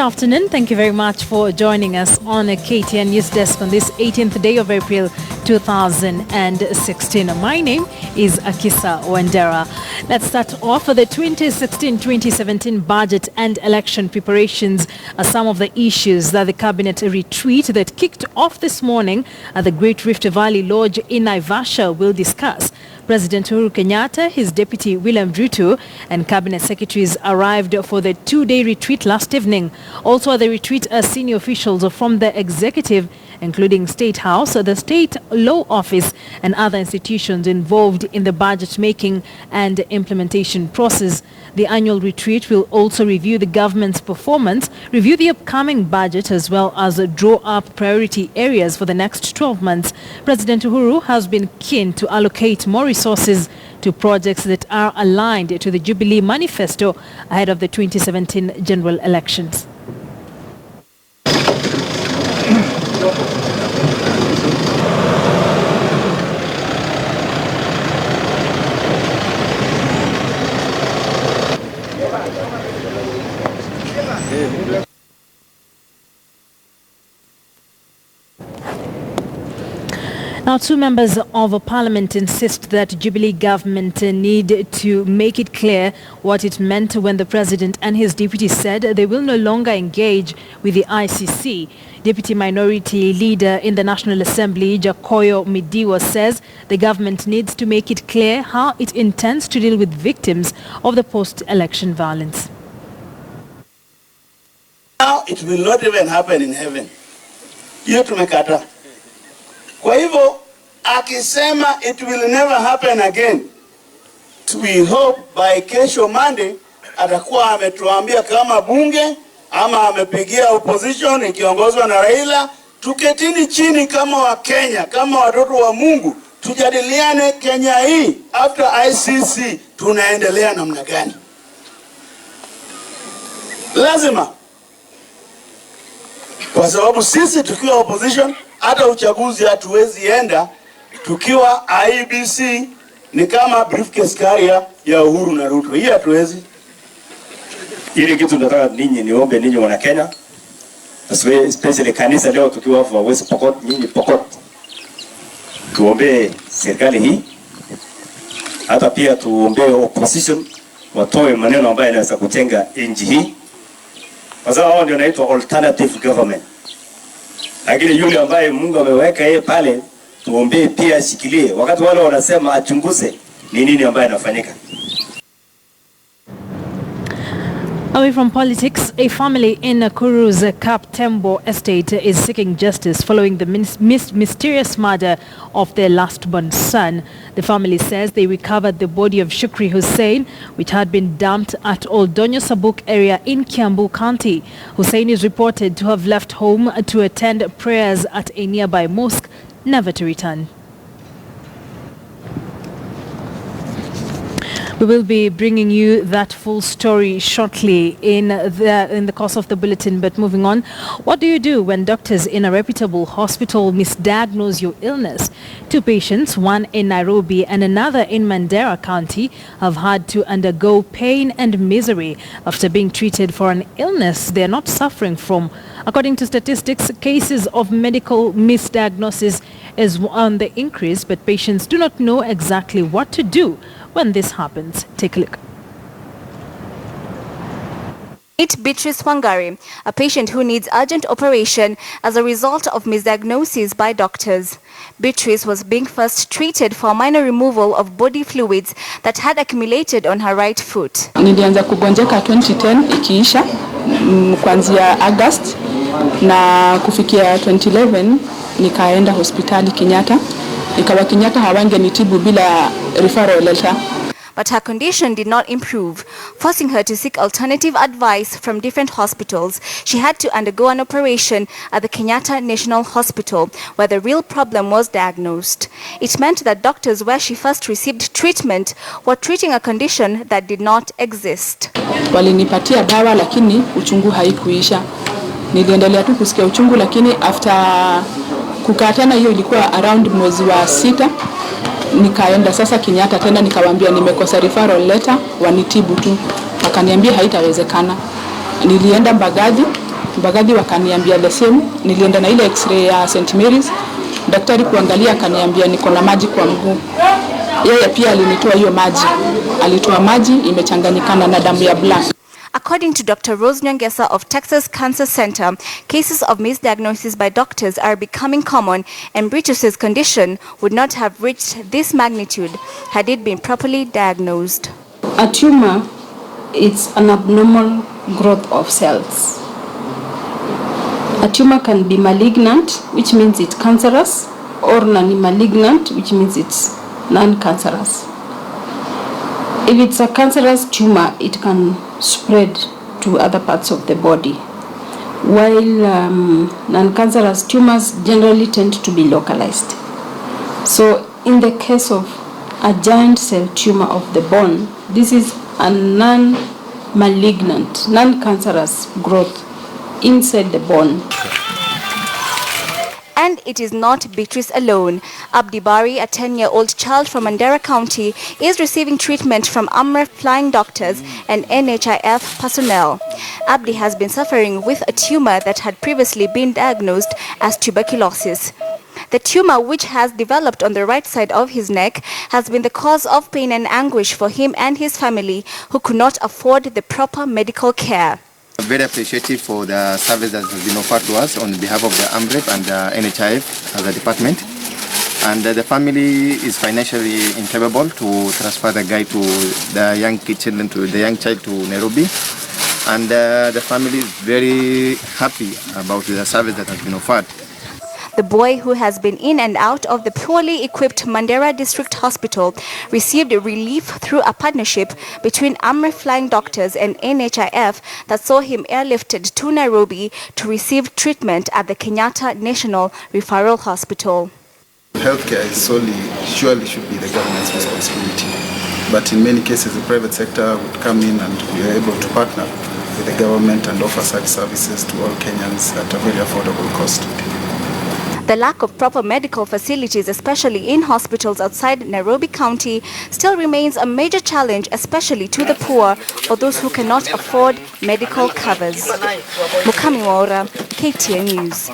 afternoon. Thank you very much for joining us on a KTN News Desk on this 18th day of April 2016. My name is Akisa Wandera. Let's start off with the 2016-2017 budget and election preparations are some of the issues that the cabinet retreat that kicked off this morning at the Great Rift Valley Lodge in Naivasha will discuss. President Uhuru Kenyatta, his deputy William Ruto, and cabinet secretaries arrived for the two-day retreat last evening. Also at the retreat are senior officials from the executive, including State House, the State Law Office, and other institutions involved in the budget making and implementation process. The annual retreat will also review the government's performance, review the upcoming budget, as well as draw up priority areas for the next 12 months. President Uhuru has been keen to allocate more resources to projects that are aligned to the Jubilee Manifesto ahead of the 2017 general elections. Now, two members of Parliament insist that Jubilee government need to make it clear what it meant when the President and his deputy said they will no longer engage with the ICC. Deputy Minority Leader in the National Assembly, Jakoyo Midiwa, says the government needs to make it clear how it intends to deal with victims of the post-election violence. Now it will not even happen in heaven. Hiyo tumekata. Kwa hivyo akisema it will never happen again, we hope by kesho Monday atakuwa ametuambia kama bunge ama amepigia opposition ikiongozwa na Raila, tuketini chini kama wa Kenya, kama watoto wa Mungu, tujadiliane Kenya hii after ICC tunaendelea namna gani. Lazima, kwa sababu sisi tukiwa opposition hata uchaguzi hatuwezi enda, tukiwa IBC ni kama briefcase carrier ya Uhuru na Ruto. Hii hatuwezi. Ile kitu nataka ninyi niombe ninyi wana Kenya, especially kanisa leo tukiwa hapa West Pokot, nyinyi Pokot, tuombe serikali hii, hata pia tuombe opposition watoe maneno ambayo yanaweza kujenga nchi hii, kwa sababu hao ndio wanaitwa alternative government. Lakini yule ambaye Mungu ameweka yeye pale, tuombe pia ashikilie wakati wale wanasema achunguze ni nini ambaye inafanyika. Away from politics, a family in Nakuru's Kaptembo estate is seeking justice following the mysterious murder of their last-born son. The family says they recovered the body of Shukri Hussein, which had been dumped at Oldonyo Sabuk area in Kiambu County. Hussein is reported to have left home to attend prayers at a nearby mosque, never to return. We will be bringing you that full story shortly in the course of the bulletin. But moving on, what do you do when doctors in a reputable hospital misdiagnose your illness? Two patients, one in Nairobi and another in Mandera County, have had to undergo pain and misery after being treated for an illness they are not suffering from. According to statistics, cases of medical misdiagnosis is on the increase, but patients do not know exactly what to do when this happens. Take a look. Meet Beatrice Wangari, a patient who needs urgent operation as a result of misdiagnosis by doctors. Beatrice was being first treated for minor removal of body fluids that had accumulated on her right foot. Nilianza kugonjeka 2010 ikiisha kuanzia August na kufikia 2011 nikaenda hospitali Kenyatta. Ikawa Kenyatta hawangenitibu bila referral letter. But her condition did not improve, forcing her to seek alternative advice from different hospitals. She had to undergo an operation at the Kenyatta National Hospital, where the real problem was diagnosed. It meant that doctors where she first received treatment were treating a condition that did not exist. Walinipatia dawa lakini uchungu haikuisha. Niliendelea tu kusikia uchungu, lakini after kukaa tena, hiyo ilikuwa around mwezi wa 6, nikaenda sasa Kenyatta tena, nikawaambia nimekosa referral letter, wanitibu tu. Wakaniambia haitawezekana. Nilienda Mbagathi Mbagathi wakaniambia the same. Nilienda na ile x-ray ya St. Mary's. Daktari kuangalia akaniambia niko na maji kwa mguu. Yeye pia alinitoa hiyo maji. Alitoa maji imechanganyikana na damu ya black. According to Dr. Rose Nyongesa of Texas Cancer Center, cases of misdiagnosis by doctors are becoming common, and Bridges' condition would not have reached this magnitude had it been properly diagnosed. A tumor is an abnormal growth of cells. A tumor can be malignant, which means it's cancerous, or non-malignant, which means it's non-cancerous. If it's a cancerous tumor, it can spread to other parts of the body, while non-cancerous tumors generally tend to be localized. So in the case of a giant cell tumor of the bone, this is a non-malignant, non-cancerous growth inside the bone. And it is not Beatrice alone. Abdi Bari, a 10-year-old child from Mandera County, is receiving treatment from Amref flying doctors and NHIF personnel. Abdi has been suffering with a tumor that had previously been diagnosed as tuberculosis. The tumor, which has developed on the right side of his neck, has been the cause of pain and anguish for him and his family, who could not afford the proper medical care. Very appreciative for the service that has been offered to us on behalf of the AMREF and the NHIF as a department. And the family is financially incapable to transfer the guy to the young child to Nairobi. And the family is very happy about the service that has been offered. The boy, who has been in and out of the poorly equipped Mandera District Hospital, received relief through a partnership between Amref Flying Doctors and NHIF that saw him airlifted to Nairobi to receive treatment at the Kenyatta National Referral Hospital. Healthcare surely should be the government's responsibility. But in many cases, the private sector would come in and we are able to partner with the government and offer such services to all Kenyans at a very affordable cost. The lack of proper medical facilities, especially in hospitals outside Nairobi County, still remains a major challenge, especially to the poor or those who cannot afford medical covers. Mukami Waura, KTN News.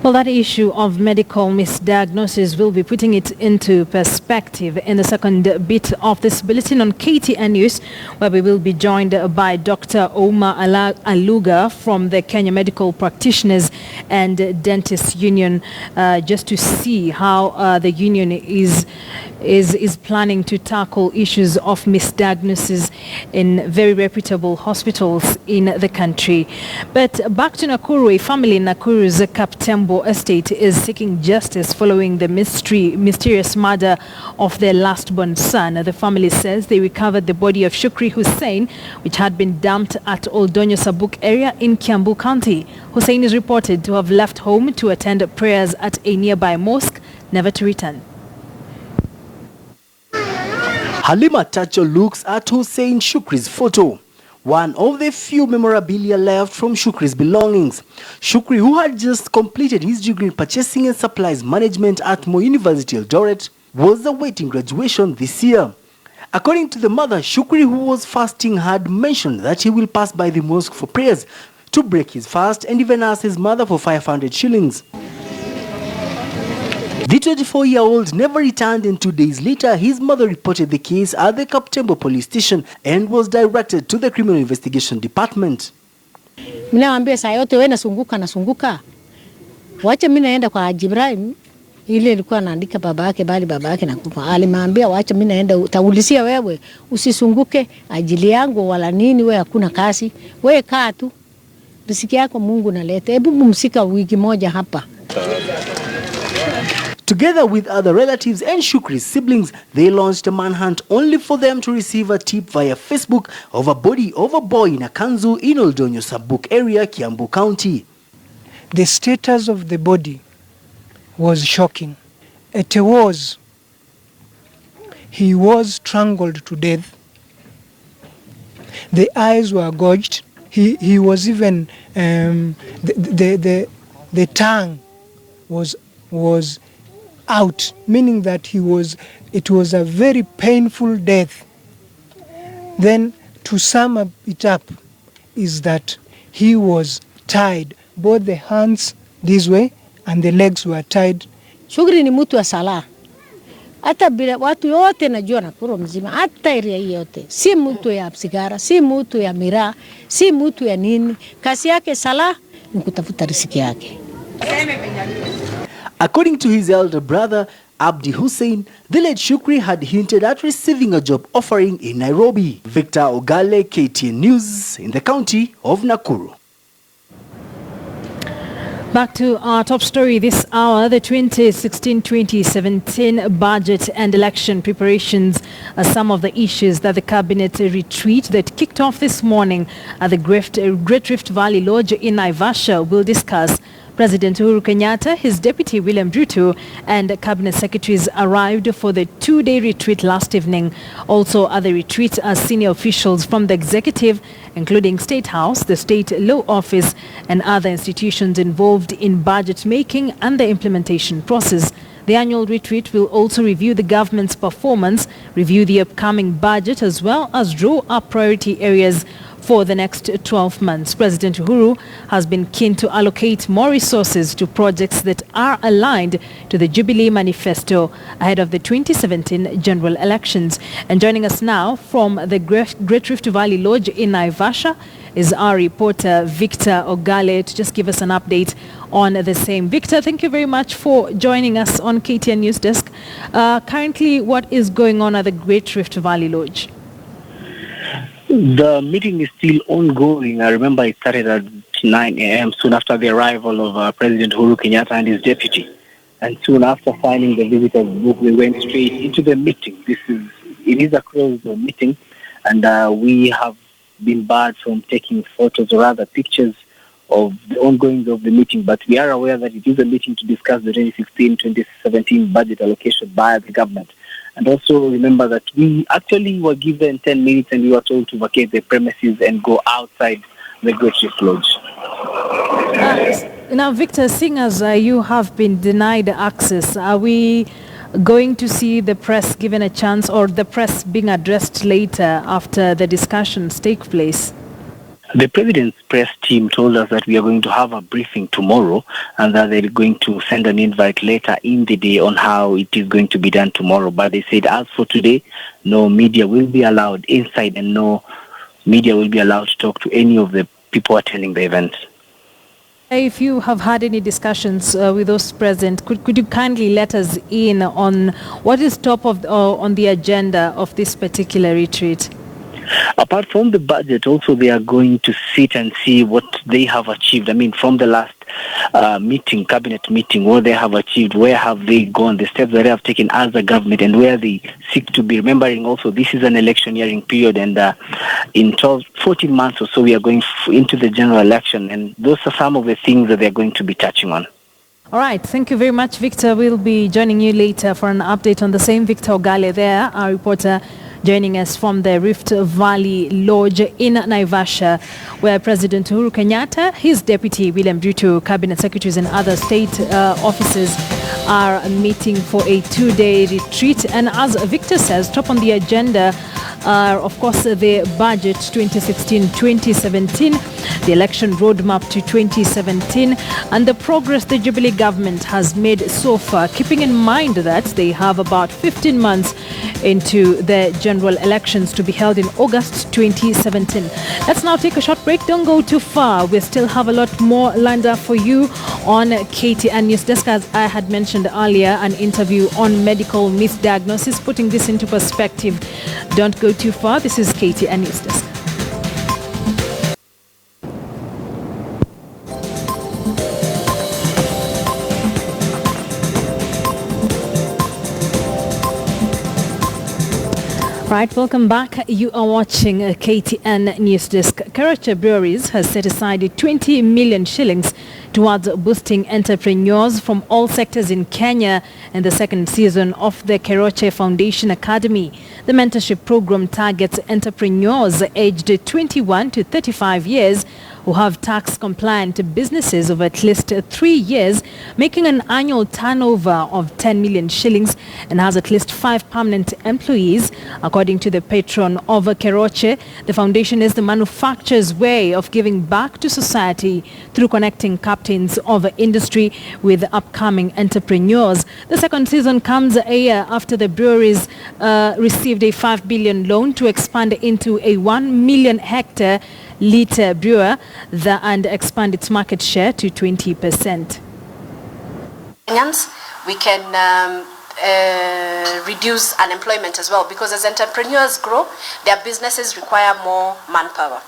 Well, that issue of medical misdiagnosis will be putting it into perspective in the second bit of this bulletin on KTN News, where we will be joined by Dr. Omar Aluga from the Kenya Medical Practitioners and Dentists Union, just to see how the union is planning to tackle issues of misdiagnosis in very reputable hospitals in the country. But back to Nakuru, a family in Nakuru's Kaptembo estate is seeking justice following the mysterious murder of their last-born son. The family says they recovered the body of Shukri Hussein, which had been dumped at Oldonyo Sabuk area in Kiambu County. Hussein is reported to have left home to attend prayers at a nearby mosque, never to return. Halima Tacho looks at Hussein Shukri's photo, one of the few memorabilia left from Shukri's belongings. Shukri, who had just completed his degree in purchasing and supplies management at Moi University Eldoret, was awaiting graduation this year. According to the mother, Shukri, who was fasting, had mentioned that he will pass by the mosque for prayers to break his fast and even asked his mother for 500 shillings. The 24-year-old never returned, and 2 days later, his mother reported the case at the Kaptembo police station and was directed to the Criminal Investigation Department. Mnaambia saa yote wewe nasunguka. Wacha mimi naenda kwa Ibrahim, ile ilikuwa anaandika baba yake, bali baba yake nakufa. Alimwambia wacha mimi naenda, utaulizia wewe, usisunguke ajili yangu wala nini, wewe hakuna kazi. Wewe kaa tu. Riziki yako Mungu naleta. Hebu mumsika wiki moja hapa. Together with other relatives and Shukri's siblings, they launched a manhunt only for them to receive a tip via Facebook of a body of a boy in a kanzu in Oldonyo Sabuk area, Kiambu County. The status of the body was shocking. He was strangled to death. The eyes were gouged. He was even the tongue was out, meaning that it was a very painful death. Then to sum it up, is that he was tied, both the hands this way and the legs were tied. Shukri ni mtu wa sala. Hata bila watu yote najua Nakuru mzima, hata area yote. Si mtu ya sigara, si mtu ya miraa, si mtu ya nini. Kazi yake sala ni kutafuta riziki yake. According to his elder brother, Abdi Hussein, the late Shukri had hinted at receiving a job offering in Nairobi. Victor Ogale, KTN News, in the county of Nakuru. Back to our top story this hour, the 2016-2017 budget and election preparations are some of the issues that the cabinet retreat that kicked off this morning at the Great Rift Valley Lodge in Naivasha will discuss. President Uhuru Kenyatta, his deputy William Ruto, and cabinet secretaries arrived for the two-day retreat last evening. Also at the retreat are senior officials from the executive, including State House, the State Law Office, and other institutions involved in budget making and the implementation process. The annual retreat will also review the government's performance, review the upcoming budget, as well as draw up priority areas for the next 12 months. President Uhuru has been keen to allocate more resources to projects that are aligned to the Jubilee Manifesto ahead of the 2017 general elections. And joining us now from the Great Rift Valley Lodge in Naivasha is our reporter Victor Ogale to just give us an update on the same. Victor, thank you very much for joining us on KTN News Desk. Currently, what is going on at the Great Rift Valley Lodge? The meeting is still ongoing. I remember it started at 9 a.m. soon after the arrival of President Uhuru Kenyatta and his deputy. And soon after signing the visitor's book, we went straight into the meeting. It is a closed meeting, and we have been barred from taking photos or other pictures of the ongoings of the meeting. But we are aware that it is a meeting to discuss the 2016-2017 budget allocation by the government. And also remember that we actually were given 10 minutes and we were told to vacate the premises and go outside the Great Rift Lodge. Now, Victor, seeing as you have been denied access, are we going to see the press given a chance, or the press being addressed later after the discussions take place? The President's press team told us that we are going to have a briefing tomorrow and that they're going to send an invite later in the day on how it is going to be done tomorrow. But they said as for today, no media will be allowed inside and no media will be allowed to talk to any of the people attending the event. If you have had any discussions with those present, could you kindly let us in on what is top of on the agenda of this particular retreat? Apart from the budget, also they are going to sit and see what they have achieved. I mean, from the last cabinet meeting, what they have achieved, where have they gone, the steps that they have taken as a government, and where they seek to be. Remembering also, this is an electioneering period, and in 14 months or so, we are going into the general election, and those are some of the things that they are going to be touching on. All right. Thank you very much, Victor. We'll be joining you later for an update on the same. Victor Ogale there, our reporter, joining us from the Rift Valley Lodge in Naivasha, where President Uhuru Kenyatta, his deputy William Ruto, cabinet secretaries and other state officers are meeting for a two-day retreat. And as Victor says, top on the agenda are, of course, the budget 2016-2017, the election roadmap to 2017, and the progress the Jubilee government has made so far, keeping in mind that they have about 15 months into the general elections to be held in August 2017. Let's now take a short break. Don't go too far. We still have a lot more lined up for you on KTN News Desk. As I had mentioned earlier, an interview on medical misdiagnosis, putting this into perspective. Don't go too far. This is KTN News Desk. Right, welcome back. You are watching KTN News Desk. Karachi Breweries has set aside 20 million shillings towards boosting entrepreneurs from all sectors in Kenya in the second season of the Karachi Foundation Academy. The mentorship program targets entrepreneurs aged 21 to 35 years who have tax-compliant businesses of at least 3 years, making an annual turnover of 10 million shillings, and has at least 5 permanent employees. According to the patron of Keroche, the foundation is the manufacturer's way of giving back to society through connecting captains of industry with upcoming entrepreneurs. The second season comes a year after the breweries received a 5 billion loan to expand into a 1 million hectare litre brewer and expand its market share to 20%. We can reduce unemployment as well, because as entrepreneurs grow, their businesses require more manpower.